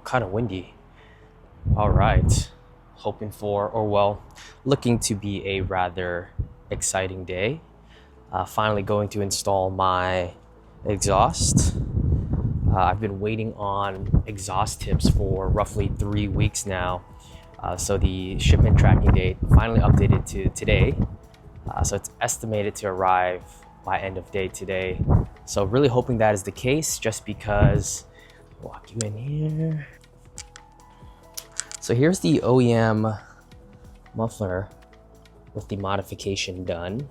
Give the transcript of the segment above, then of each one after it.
kind of windy. All right, hoping for, or well, looking to be a rather exciting day. Finally going to install my exhaust. I've been waiting on exhaust tips for roughly 3 weeks now. So the shipment tracking date finally updated to today. So it's estimated to arrive by end of day today. So really hoping that is the case, just because, walk you in here. So here's the OEM muffler with the modification done.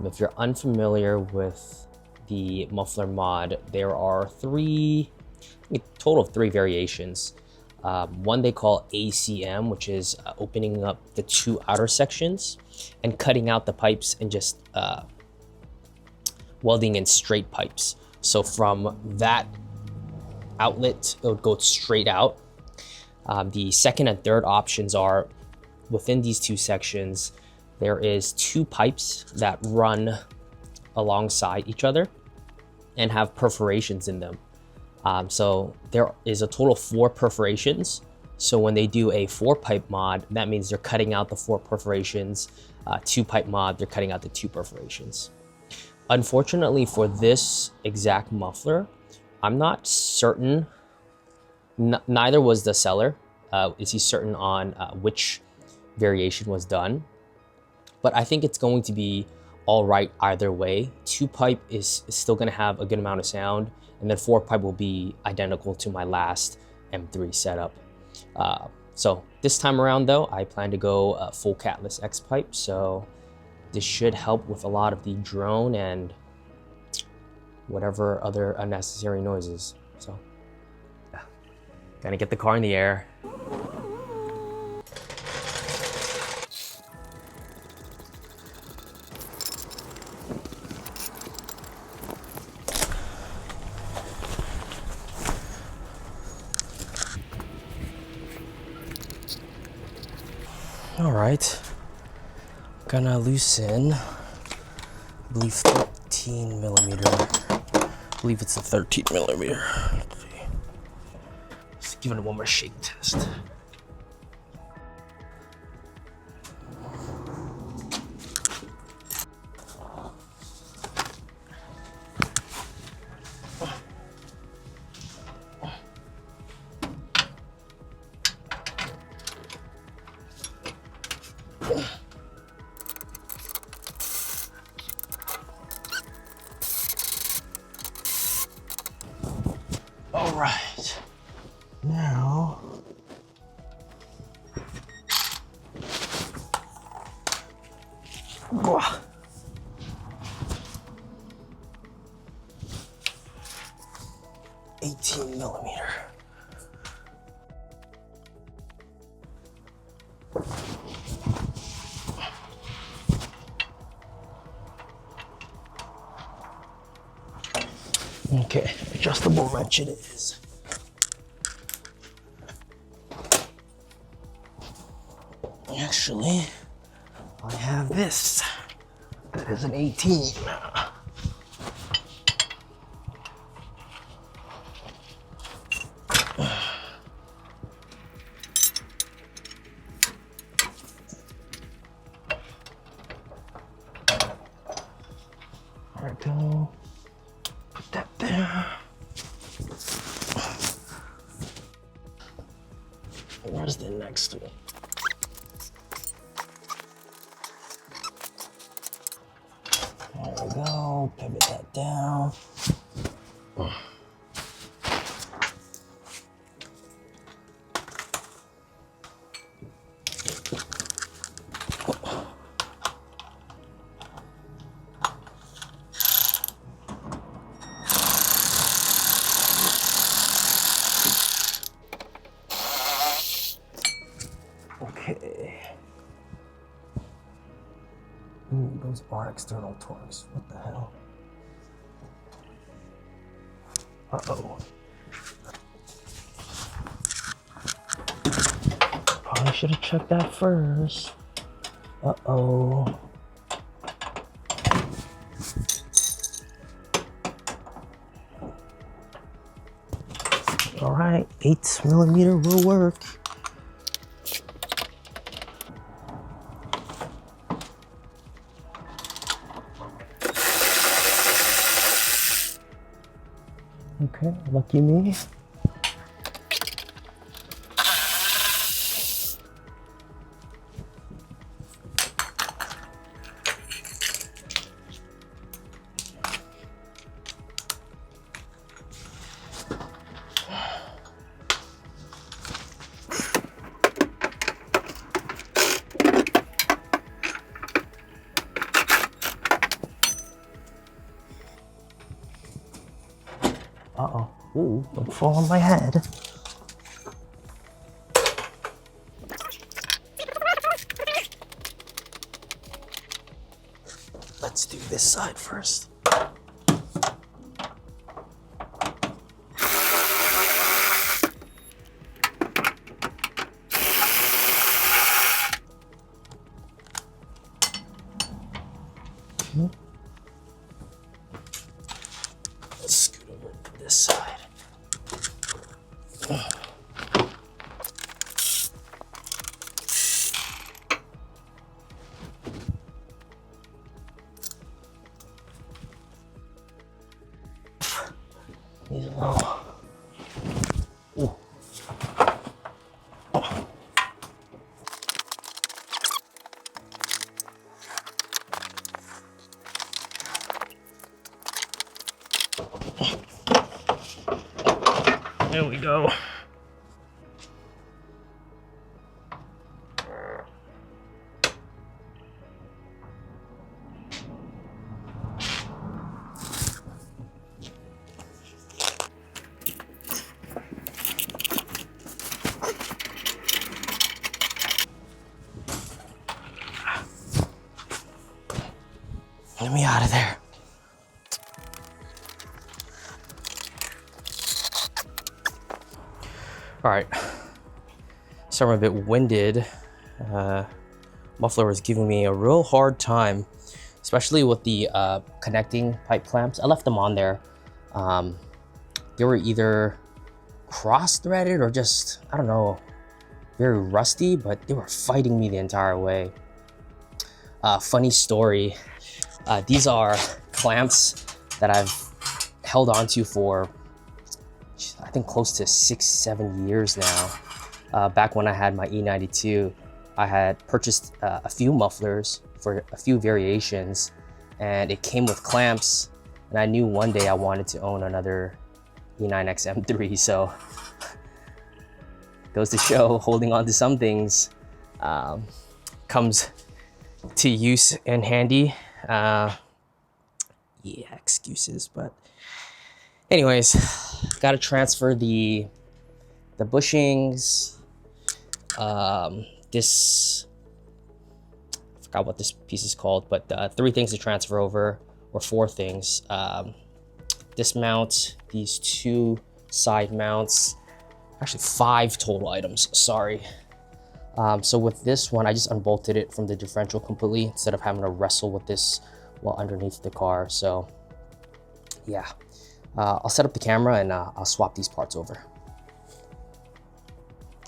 If you're unfamiliar with the muffler mod, there are a total of three variations. One they call ACM, which is opening up the two outer sections and cutting out the pipes and just welding in straight pipes. So from that outlet, it would go straight out. The second and third options are within these two sections, there is two pipes that run alongside each other and have perforations in them. So there is a total of 4 perforations. So when they do a 4-pipe mod, that means they're cutting out the 4 perforations. 2-pipe mod, they're cutting out the 2 perforations. Unfortunately for this exact muffler, I'm not certain. Neither was the seller. Is he certain on which variation was done? But I think it's going to be all right either way. 2-pipe is still going to have a good amount of sound, and then 4-pipe will be identical to my last M3 setup. So this time around though, I plan to go full catless X pipe. So this should help with a lot of the drone and whatever other unnecessary noises. So gonna get the car in the air. All right, gonna loosen, I believe 13 millimeter. I believe it's a 13 millimeter. Let's see. Just giving it one more shake test. All right, now oh. 18 millimeter. Okay, adjustable wrench it is. Actually, I have this. That is an 18. There we go. Put that there. Where's the next one? There we go. Pivot that down. Okay. Ooh, those are external torques. What the hell? Uh-oh. Probably should have checked that first. Uh-oh. All right, 8mm will work. Okay, lucky me. Uh-oh. Ooh, don't fall on my head. Let's do this side first. Okay. Let's scoot over to this side. Ooh. There we go. Get me out of there. All right, so I'm a bit winded. Muffler was giving me a real hard time, especially with the connecting pipe clamps. I left them on there. They were either cross-threaded or just, I don't know, very rusty, but they were fighting me the entire way. Funny story, these are clamps that I've held onto for I think close to 6-7 years now. Back when I had my E92, I had purchased a few mufflers for a few variations, and it came with clamps, and I knew one day I wanted to own another E9X M3, so goes to show holding on to some things comes to use and handy. Yeah, excuses, but anyways, got to transfer the bushings. This, I forgot what this piece is called, but 3 things to transfer over, or 4 things. This mount, these 2 side mounts, actually 5 total items, sorry. So with this one, I just unbolted it from the differential completely instead of having to wrestle with this while underneath the car. So yeah, I'll set up the camera and I'll swap these parts over.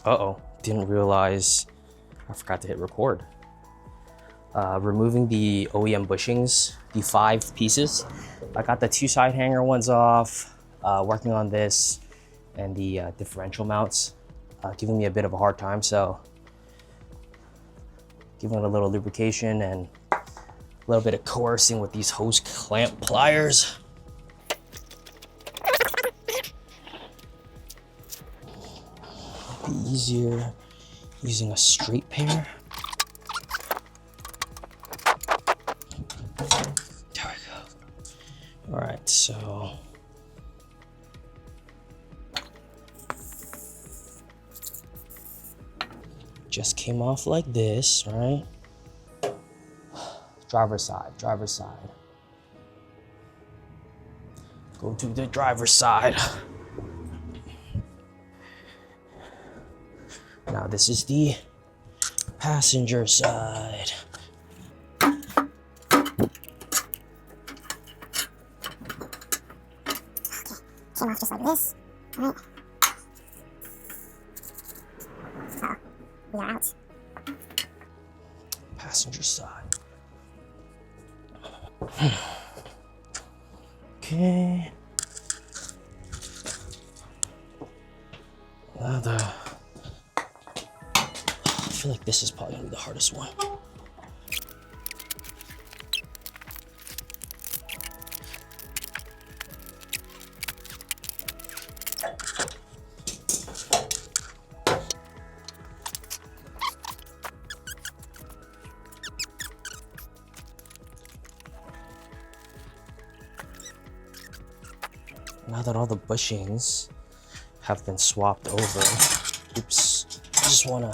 Uh-oh, didn't realize I forgot to hit record. Removing the OEM bushings, the 5 pieces. I got the 2 side hanger ones off, working on this and the differential mounts, giving me a bit of a hard time. So giving it a little lubrication and a little bit of coercing with these hose clamp pliers. Be easier using a straight pair. There we go. All right, so just came off like this, right? Driver's side, driver's side. Go to the driver's side. Now this is the passenger side. Came off just like this, right? We are out. Passenger side. Okay. I feel like this is probably gonna be the hardest one. Now that all the bushings have been swapped over, oops, I just wanna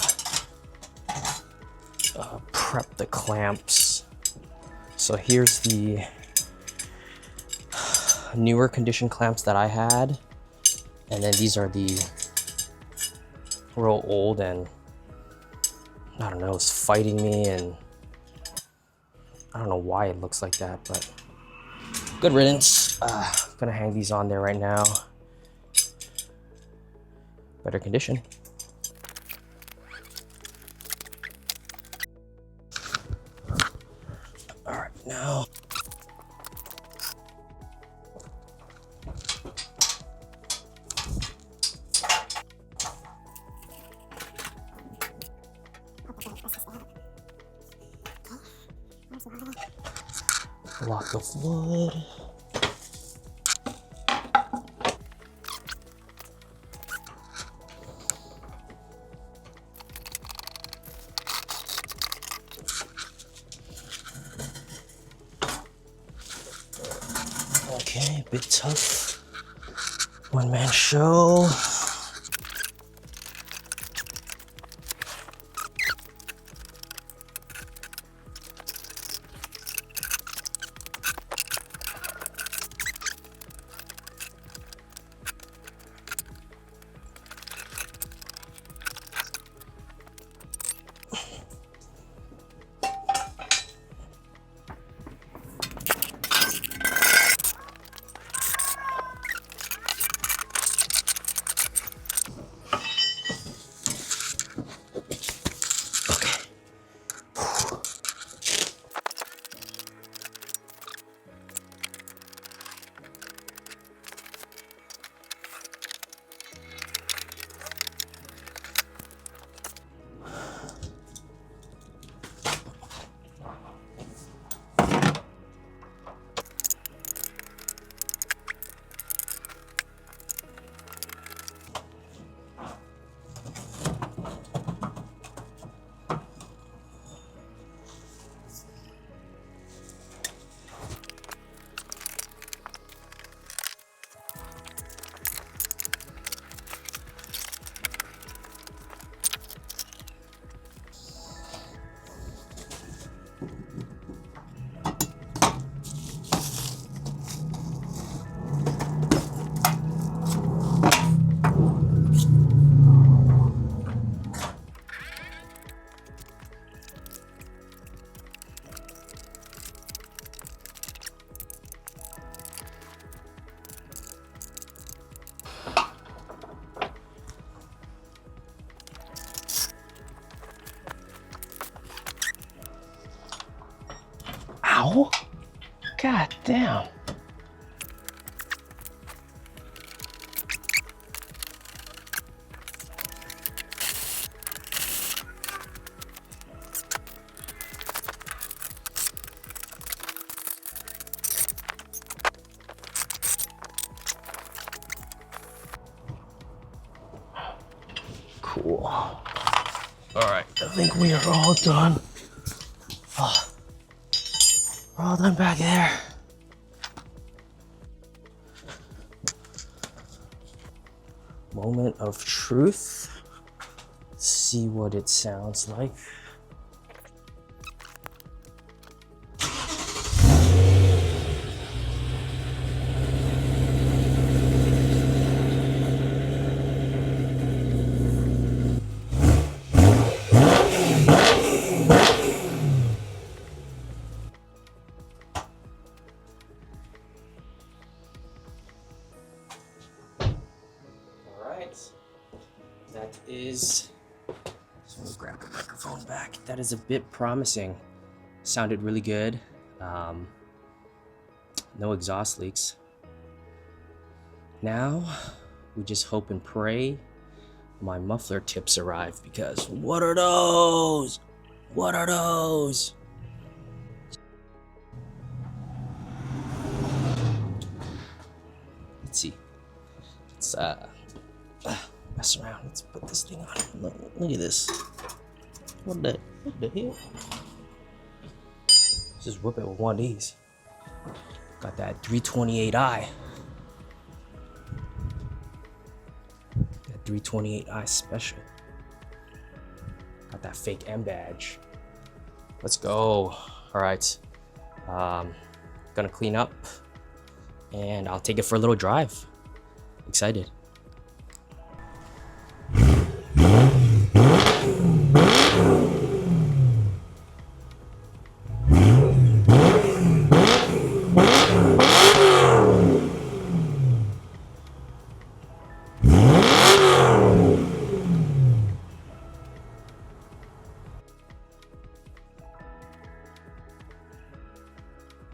prep the clamps. So here's the newer condition clamps that I had, and then these are the real old, and I don't know, it's fighting me, and I don't know why it looks like that, but good riddance. Gonna hang these on there right now. Better condition. All right, now. Block of wood. Okay, a bit tough. One man show. Ow! God damn. Cool. All right, I think we are all done. Oh, we're all done back there. Moment of truth. Let's see what it sounds like. That is as Let me grab the microphone back. That is a bit promising. Sounded really good. No exhaust leaks. Now, we just hope and pray my muffler tips arrive, because what are those? What are those? Let's see. Let's mess around. Let's put this thing on. Look at this. What the hell? Just whip it with one of these. Got that 328i. That 328i special. Got that fake M badge. Let's go. All right. Gonna clean up and I'll take it for a little drive. Excited.